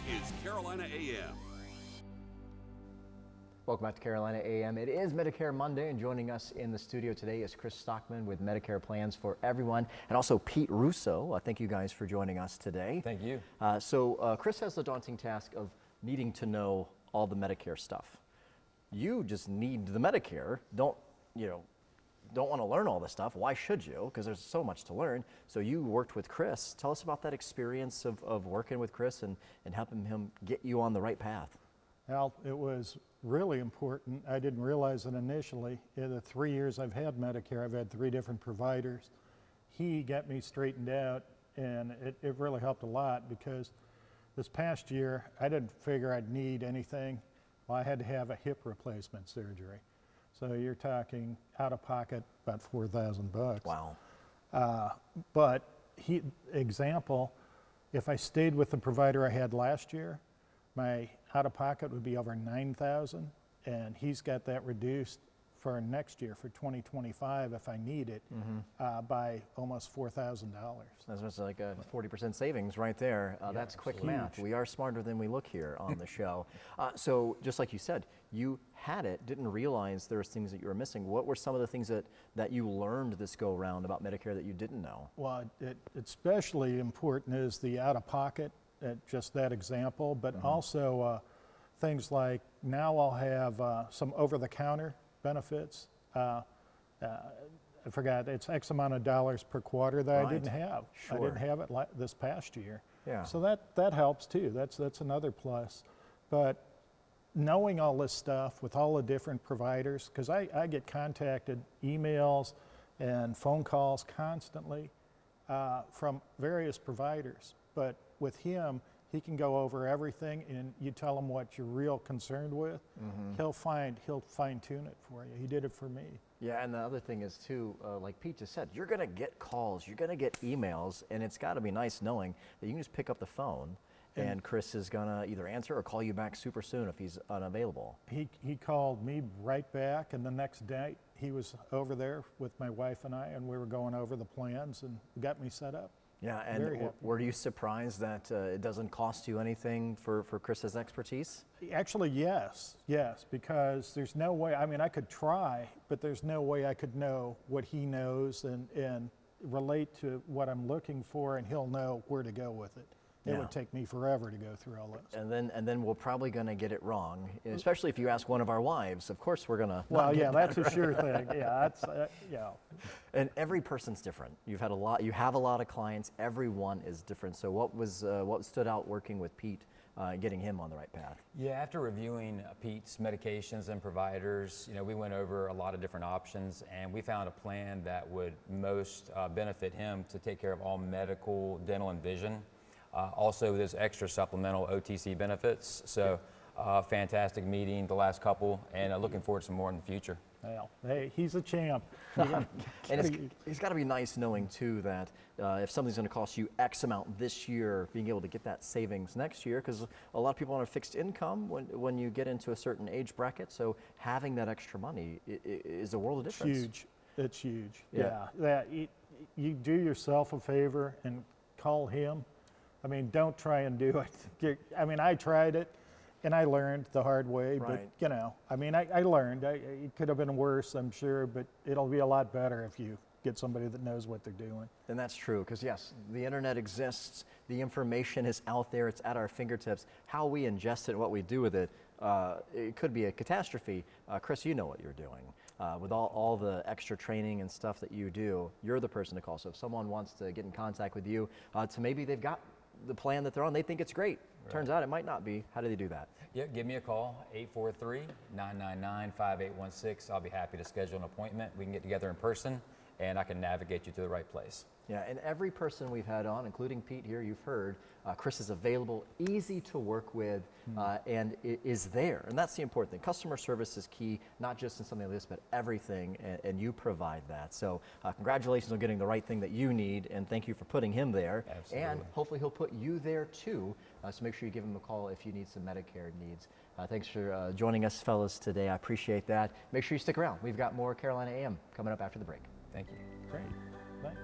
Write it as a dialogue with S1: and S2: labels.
S1: This is Carolina AM.
S2: Welcome back to Carolina AM. It is Medicare Monday, and joining us in the studio today is Chris Stockman with Medicare Plans for Everyone, and also Pete Russo. Thank you guys for joining us today.
S3: Thank you.
S2: Chris has the daunting task of needing to know all the Medicare stuff. You just need the Medicare. Don't want to learn all this stuff. Why should you? Because there's so much to learn. So you worked with Chris. Tell us about that experience of working with Chris and helping him get you on the right path.
S4: Well, it was really important. I didn't realize it initially. In the 3 years I've had Medicare, I've had 3 different providers. He got me straightened out, and it really helped a lot because this past year, I didn't figure I'd need anything. Well, I had to have a hip replacement surgery. So you're talking out of pocket about $4,000.
S2: Wow.
S4: But example, if I stayed with the provider I had last year, my out-of-pocket would be over $9,000, and he's got that reduced for next year, for 2025, if I need it, by almost $4,000.
S2: That's like a 40% savings right there. That's quick math. We are smarter than we look here on the show. So just like you said, you had it, didn't realize there was things that you were missing. What were some of the things that you learned this go around about Medicare that you didn't know?
S4: Well, especially important is the out-of-pocket, just that example, but also things like now I'll have some over-the-counter benefits. I forgot, it's X amount of dollars per quarter that I didn't have.
S2: Sure.
S4: I didn't have it this past year.
S2: Yeah.
S4: So that helps too. That's another plus. But knowing all this stuff with all the different providers, because I get contacted emails and phone calls constantly from various providers. But with him, he can go over everything, and you tell him what you're real concerned with. He'll fine-tune it for you. He did it for me.
S2: Yeah, and the other thing is too, like Pete just said, you're gonna get calls, you're gonna get emails, and it's gotta be nice knowing that you can just pick up the phone and Chris is gonna either answer or call you back super soon if he's unavailable.
S4: He called me right back, and the next day he was over there with my wife and I, and we were going over the plans and got me set up.
S2: Yeah, and were you surprised that it doesn't cost you anything for Chris's expertise?
S4: Actually, yes, because there's no way, I mean, I could try, but there's no way I could know what he knows and relate to what I'm looking for, and he'll know where to go with it. It would take me forever to go through all this.
S2: And then we're probably going to get it wrong, especially if you ask one of our wives. Of course, we're going to.
S4: Well, yeah, that's a sure thing. Yeah, that's yeah.
S2: And every person's different. You have a lot of clients. Everyone is different. So what stood out working with Pete, getting him on the right path?
S3: Yeah, after reviewing Pete's medications and providers, we went over a lot of different options, and we found a plan that would most benefit him to take care of all medical, dental, and vision. Also, there's extra supplemental OTC benefits. So, fantastic meeting, the last couple, and looking forward to some more in the future.
S4: Well, hey, he's a champ.
S2: And it's got to be nice knowing too that if something's going to cost you X amount this year, being able to get that savings next year, because a lot of people are on a fixed income when you get into a certain age bracket. So having that extra money is a world of difference.
S4: It's huge. Yeah. You do yourself a favor and call him. I mean, don't try and do it. I mean, I tried it, and I learned the hard way.
S2: Right.
S4: But, I mean, I learned. It could have been worse, I'm sure, but it'll be a lot better if you get somebody that knows what they're doing.
S2: And that's true, because yes, the internet exists. The information is out there. It's at our fingertips. How we ingest it and what we do with it, it could be a catastrophe. Chris, you know what you're doing. With all the extra training and stuff that you do, you're the person to call. So if someone wants to get in contact with you, to maybe they've got the plan that they're on, they think it's great. Right. Turns out it might not be. How do they do that?
S3: Yeah, give me a call, 843-999-5816. I'll be happy to schedule an appointment. We can get together in person, and I can navigate you to the right place.
S2: Yeah, and every person we've had on, including Pete here, you've heard, Chris is available, easy to work with, and is there. And that's the important thing. Customer service is key, not just in something like this, but everything, and you provide that. So congratulations on getting the right thing that you need, and thank you for putting him there.
S3: Absolutely.
S2: And hopefully he'll put you there too, so make sure you give him a call if you need some Medicare needs. Thanks for joining us, fellas, today. I appreciate that. Make sure you stick around. We've got more Carolina AM coming up after the break.
S3: Thank you.
S4: Great. Thanks.